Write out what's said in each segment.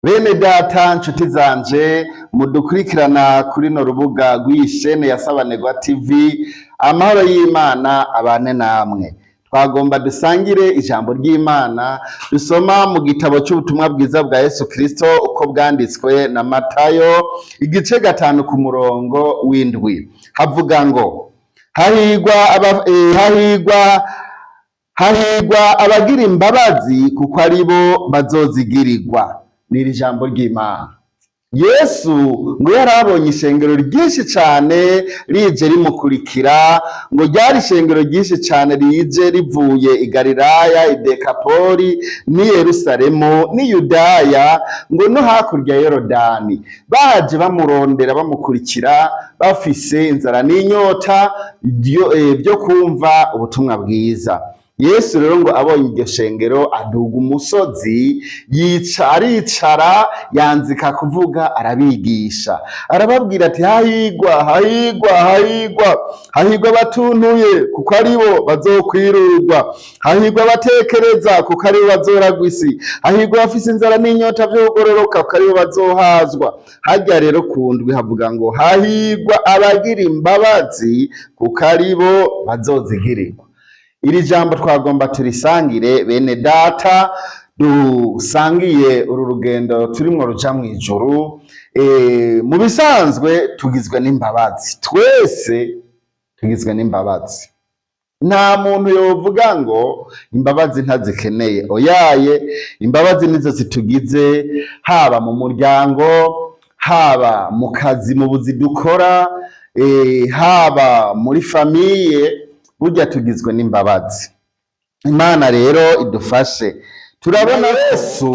Bene data nshuti zanje mudukurikirana kuri no rubuga rw'ishene ya Sabanegwa TV, amahoro y'Imana abane namwe. Twagomba dusangire ijambo ry'Imana dusoma mu gitabo c'ubutumwa bwiza bwa Yesu Kristo uko bwanditswe na Matayo igice 5 ku murongo w'indwi. Havuga ngo hahigwa abagira imbabazi kuko aribo bazozigirirwa. N'iri jambo ry'Imana. Yesu ngo yarabonye ishengero ryinshi cane rije rimukurikira, ngo ryari ishengero ryinshi cane rije rivuye i Galilaya, i Dekapoli, n'i Yerusalemu, n'i Yudaya, ngo no hakurya ya Yorodani. Baje bamurondera bamukurikira bafise inzara n'inyota byo kumva ubutumwa bwiza. Yesu rero ngo abonye iryo shengero aduga umusozi, aricara yanzika kuvuga, arabigisha, arababwira ati hahigwa abatuntuye kuko aribo bazokwirurwa, hahigwa abatekereza kuko aribo bazoragwa isi, hahigwa abafise inzara n'inyota vyo kugororoka kuko aribo bazohazwa. Harya rero ku ndwi havuga ngo hahigwa abagira imbabazi kuko aribo bazozigirirwa. Iri jambo twagomba turisangire bene data, dusangiye uru rugendo turimwo ruja mw'ijuru. Mu bisanzwe tugizwe n'imbabazi, twese tugizwe n'imbabazi. Nta muntu yovuga ngo imbabazi ntazikeneye, oyaye imbabazi nizo zitugize, haba mu muryango, haba mu kazi, mu buzi dukora, haba muri famiye, burya tugizwe n'imbabazi. Imana rero idufashe. Turabona Yesu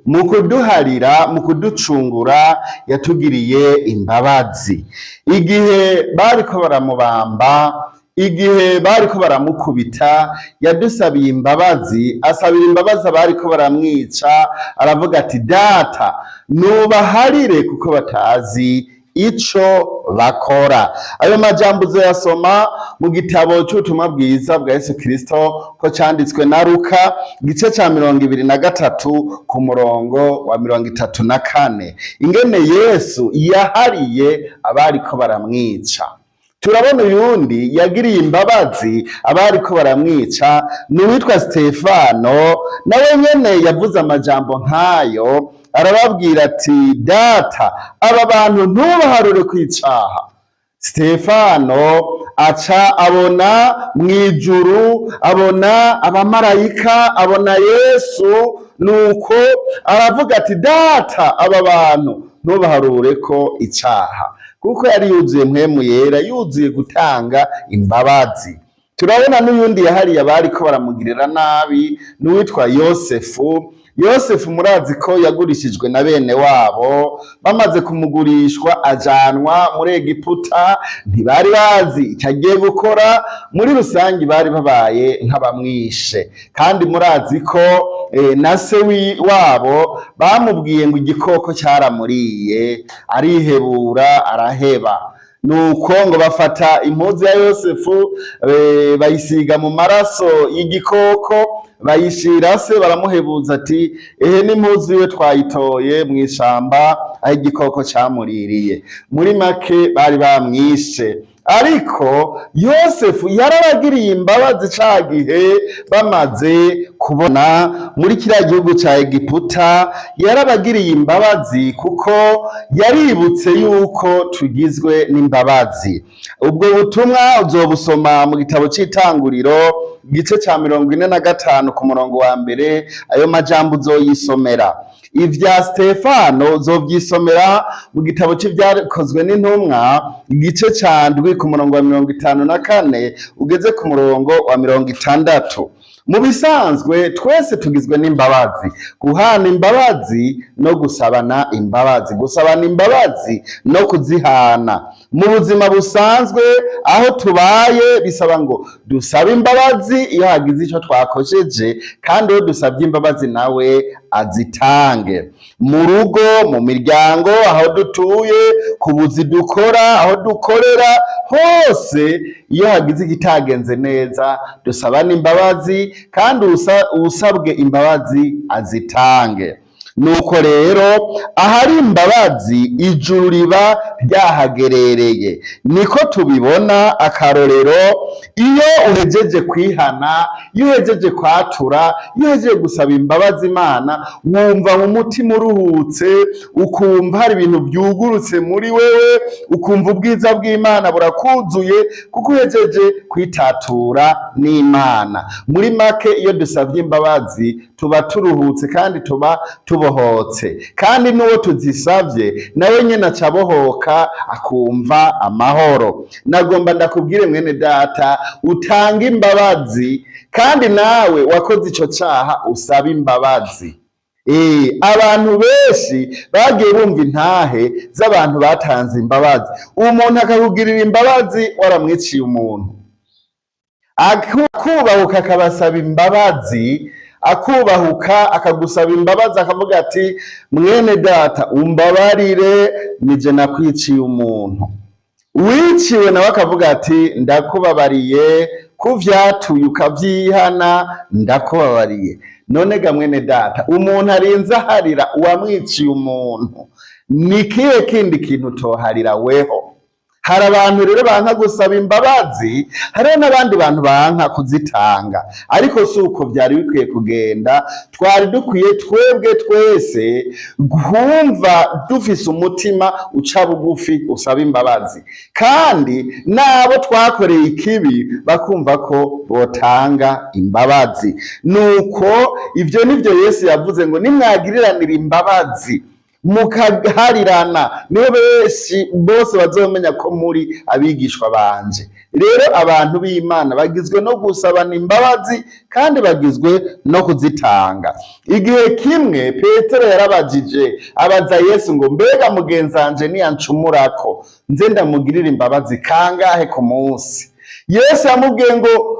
mu kuduharira, mu kuducungura yatugiriye imbabazi. Igihe bariko baramubamba, igihe bariko baramukubita, yadusabiye imbabazi, asabira imbabazi abariko baramwica, aravuga ati data nubaharire kuko batazi ico bakora. Ayo majambo uzoyasoma mu gitabo c'ubutumwa bwiza bwa Yesu Kristo ko canditswe na Luka igice ca 23 ku murongo wa 34, ingene Yesu yahariye abariko baramwica. Turabona uyundi yagiriye imbabazi abariko baramwica, n'uwitwa Stefano, nawe nyene yavuze amajambo nk'ayo, arababwira ati data aba bantu ntubaharure kwicaha. Stefano aca abona mw'ijuru, abona abamarayika, abona Yesu, nuko aravuga ati data aba bantu ntubaharure ko icaha, kuko yari yuzuye mpwemu yera, yuzuye gutanga imbabazi. Turabona n'uyundi yahariye abariko baramugirira nabi, n'uwitwa Yosefu. Yosefu murazi ko yagurishijwe na bene wabo, bamaze kumugurishwa ajanwa muri Egiputa, ntibari bazi icyo agiye gukora, muri rusangi bari babaye nk'abamwishe. Kandi murazi ko na se wabo bamubwiye ngo igikoko cyaramuriye, arihebura araheba. Nuko ngo bafata impuzu ya Yosefu bayisiga mu maraso y'igikoko, bayishira se, baramuhebuza ati ehe n'impuzu iwe twayitoye mw'ishamba aho igikoko camuririye. Muri make bari bamwishe. Ariko Yosefu yarabagiriye imbabazi ca gihe bamaze kubona muri kiriya gihugu ca Egiputa, yarabagiriye imbabazi kuko yaributse yuko tugizwe n'imbabazi. Ubwo butumwa uzobusoma mu gitabo c'Itanguriro igice ca 45 ku murongo wa 1, ayo majambo uzoyisomera. Ivya Stefano uzovyisomera mu gitabo c'Ivyakozwe n'Intumwa igice ca 7 ku murongo wa 54 ugeze ku murongo wa 60. Mu bisanzwe twese tugizwe n'imbabazi, guhana imbabazi no gusabana imbabazi, gusabana imbabazi no kuzihana. Mu buzima busanzwe aho tubaye bisaba ngo dusabe imbabazi iyo hagize ico twakosheje, kandi iyo dusabye imbabazi nawe azitange. Mu rugo, mu miryango, aho dutuye, ku buzi dukora, aho dukorera, hose iyo hagize igitagenze neza dusabana imbabazi, kandi usabwe imbabazi azitange. nuko rero ahari imbabazi ijuru riba ryahagerereye. Niko tubibona akarorero, iyo uhejeje kwihana, iyo uhejeje kwatura, iyo uhejeje gusaba imbabazi Imana, wumva mu mutima uruhutse, ukumva hari ibintu byugurutse muri wewe, ukumva ubwiza bw'Imana burakuzuye kuko uhejeje kwitatura n'Imana. Muri make iyo dusabye imbabazi tuba turuhutse kandi tuba tubohotse, kandi n'uwo tuzisabye nawe nyene acabohoka akumva amahoro. Nagomba ndakubwire mwene data, utanga imbabazi kandi nawe wakoze ico caha usaba imbabazi. Abantu benshi bagiye bumva intahe z'abantu batanze imbabazi. Umuntu akakugirira imbabazi waramwiciye umuntu, akubahuka akabasaba imbabazi, akubahuka akagusaba imbabazi akavuga ati mwene data umbabarire nije nakwiciye umuntu. Wiciwe nawe akavuga ati ndakubabariye, kuvyatuye ukavyihana ndakubabariye. None ga mwene data, umuntu arinze aharira uwamwiciye umuntu, ni kihe kindi kintu toharira weho? Hari abantu rero banka gusaba imbabazi, hariho n'abandi bantu banka kuzitanga, ariko si uko byari bikwiye kugenda. Twari dukwiye twebwe twese kumva dufise umutima uca bugufi usaba imbabazi, kandi nabo twakoreye ikibi bakumva ko botanga imbabazi. Nuko ivyo nivyo Yesu yavuze ngo nimwagiriranira imbabazi mukaharirana, niho benshi bose bazomenya ko muri abigishwa banje. Rero abantu b'Imana bagizwe no gusabana imbabazi kandi bagizwe no kuzitanga. Igihe kimwe Petero yarabajije abaza Yesu ngo mbega mugenzanje niyancumurako nze ndamugirira imbabazi kangahe ku munsi? Yesu yamubwiye ngo,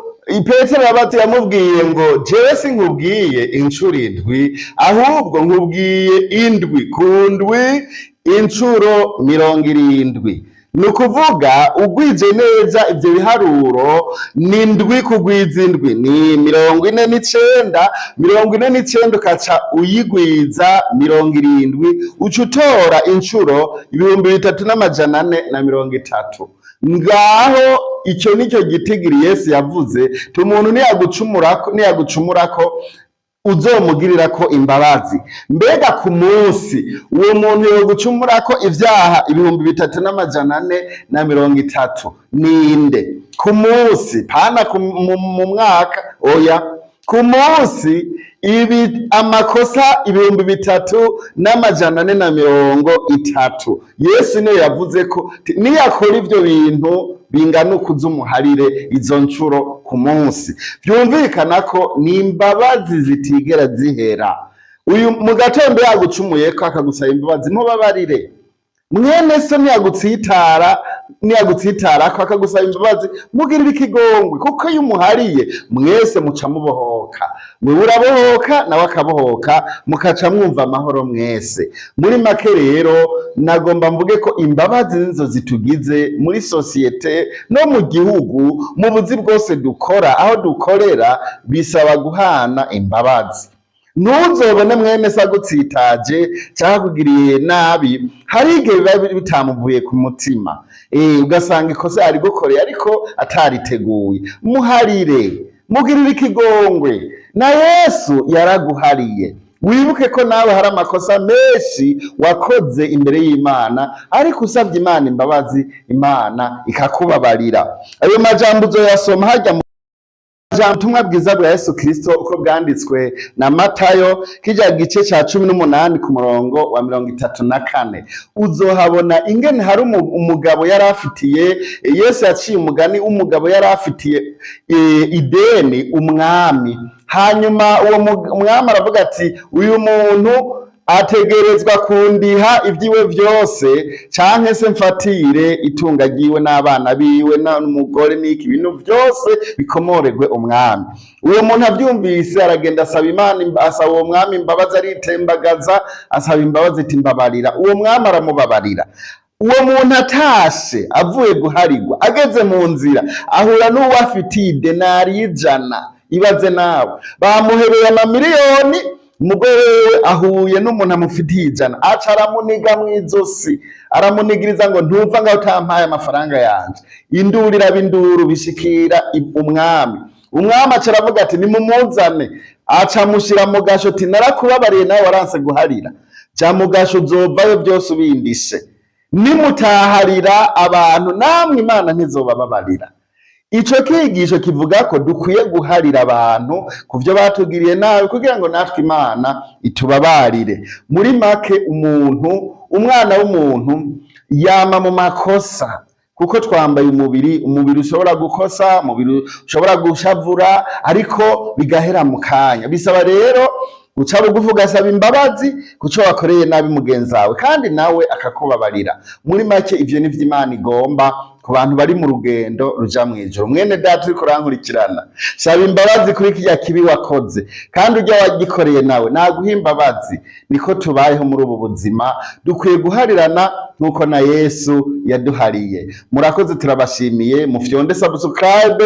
Petero yamubwiye ngo jewe sinkubwiye incuro indwi, ahubwo nkubwiye indwi ku ndwi incuro 70. Ni ukuvuga ugwije neza ivyo biharuro, ni indwi kugwiza indwi ni 49, 49 ukaca uyigwiza 70 uca utora incuro 3430. Ngaho ico nico gitigiri Yesu yavuze umuntu niyagucumurako uzomugirirako imbabazi. Mbega ku munsi uwo muntu yogucumurako ivyaha 3430 ninde? Ku munsi, pana mu mwaka, oya, ku munsi amakosa 3430. Yesu niyo yavuze ko niyakora ivyo bintu bingana ukuzumuharire izo ncuro ku munsi. Vyumvikana ko ni imbabazi zitigera zihera. Uyu mu gatondo yagucumuyeko akagusaba imbabazi, mubabarire. Mwene so niyagutsitarako akagusaba imbabazi, mugirire ikigongwe, kuko iyo umuhariye mwese muca mubohoka. Wewe urabohoka nawe akabohoka, mukaca mwumva amahoro mwese. Muri make rero nagomba mvuge ko imbabazi nizo zitugize muri sosiyete no mu gihugu. Mu buzi bwose dukora, aho dukorera, bisaba guhana imbabazi. Ntuzobone mwene se agutsitaje cyangwa kugiriye nabi, hari igihe biba bitamuvuye ku mutima, ugasanga ikosa ari gukoreye ariko atariteguye. Muharire, mugirire ikigongwe, na Yesu yaraguhariye. Wibuke ko nawe hari amakosa menshi wakoze imbere y'Imana, ariko usabye Imana imbabazi, Imana ikakubabarira. Ayo majambo uzoyasoma hajya ubutumwa bwiza bwa Yesu Kristo uko bwanditswe na Matayo kijya gice ca 18 ku murongo wa 34. Uzohabona ingene hari umugabo yari afitiye, Yesu yaciye umugani umugabo yari afitiye ideni umwami. Hanyuma uwo mwami aravuga ati uyu muntu ategerezwa kundiha ivyiwe vyose, canke se mfatire itunga ryiwe n'abana biwe n'umugore n'iki bintu vyose bikomoregwe umwami. Uwo muntu avyumvise aragenda asaba Imana, asaba uwo mwami imbabazi, aritembagaza asaba imbabazi ati mbabarira. Uwo mwami aramubabarira. Uwo muntu atashe avuye guharigwa, ageze mu nzira ahura n'uwo afitiye idenari 100. Ibaze nawe, bamuhereye amamiliyoni umugore wewe ahuye n'umuntu amufitiye 100 aca aramuniga mw'izosi, aramunigiriza ngo ntumva ngaho utampaye amafaranga yanje. Induru iraba induru bishikira umwami. Umwami aca aravuga ati nimumuzane, aca amushira mu gasho ati narakubabariye nawe waranse guharira, ja mu gasho uzovayo byose ubindishe. Nimutaharira abantu namwe Imana ntizobababarira. Ico kigisho kivuga ko dukwiye guharira abantu kuvyo batugiriye nabi kugira ngo natwe Imana itubabarire. Muri make umwana w'umuntu yama mu makosa kuko twambaye umubiri ushobora gukosa, umubiri ushobora gushavura, ariko bigahera mu kanya. Bisaba rero guca bugufi ugasaba imbabazi kuco wakoreye nabi mugenzi wawe kandi nawe akakubabarira. Muri make ivyo nivyo Imana igomba ku bantu bari mu rugendo ruja mw'ijuru. Mwene data uriko urankurikirana, saba imbabazi kuri kirya kibi wakoze, kandi urya wagikoreye nawe naguha imbabazi. Niko tubayeho muri ubu buzima, dukwiye guharirana nkuko na Yesu yaduhariye. Murakoze, turabashimiye. Mufyonde subscribe,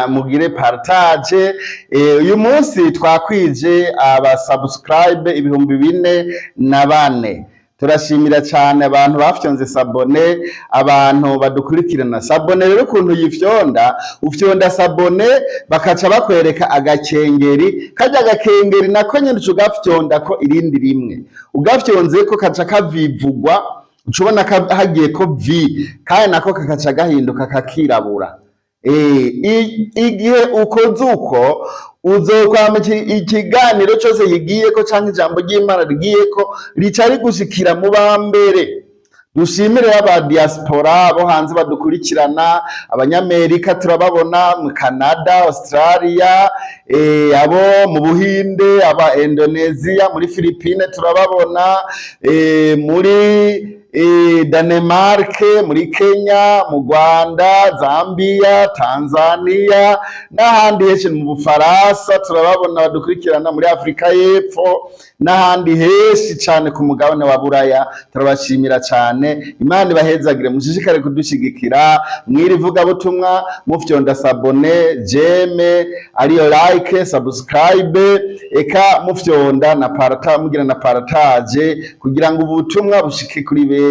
mugire partage. Uyu munsi twakwije aba subscribe 4004. Turashimira cyane abantu bafyonze sabone, abantu badukurikirana. Sabone rero ukuntu yifyonda, ufyonda sabone bakaca bakwereka agakengeri, kajya agakengeri nako nyine ugafyonda ko irindi rimwe, ugafyonze ko kaca kavivugwa, ucubona hagiye ko vi, kandi nako kakaca gahinduka kakirabura. Igihe ukoze uko uzokwama ikiganiro cyose yigiyeko canke ijambo ry'Imana rigiyeko rica rigushikira mu bambere. Dushimire aba diaspora bo hanze badukurikirana, abanyamerika turababona, mu Canada, Australia, abo mu Buhinde, aba Indonesia, muri Philippines turababona, muri Danemark, muri Kenya, mu Rwanda, Zambia, Tanzania n'ahandi henshi, mu Bufaransa turababona badukurikirana, muri Afrika y'Epfo n'ahandi henshi cyane ku mugabane wa Buraya. Turabashimira cyane. Imana ibahezagire, mushishikare kudushigikira mwiri vuga butumwa, mufyonda sabone, jeme ariyo like, subscribe, eka mufyonda na mugira na partage kugira ngo ubutumwa bushike kuri benshi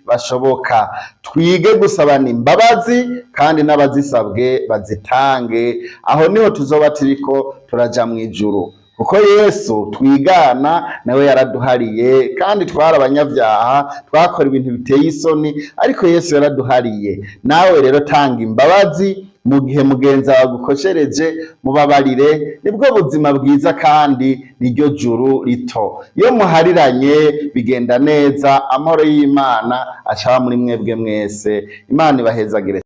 bashoboka. Twige gusabana imbabazi kandi n'abazisabwe bazitange, aho niho tuzoba turiko turaja mw'ijuru, kuko Yesu twigana nawe yaraduhariye, kandi twari abanyabyaha, twakora ibintu biteye isoni, ariko Yesu yaraduhariye. Nawe rero tanga imbabazi mu gihe mugenzi wawe agukoshereje, mubabarire. Nibwo buzima bwiza kandi niryo juru rito. Iyo muhariranye bigenda neza, amahoro y'Imana acaba muri mwebwe mwese. Imana ibahezagire.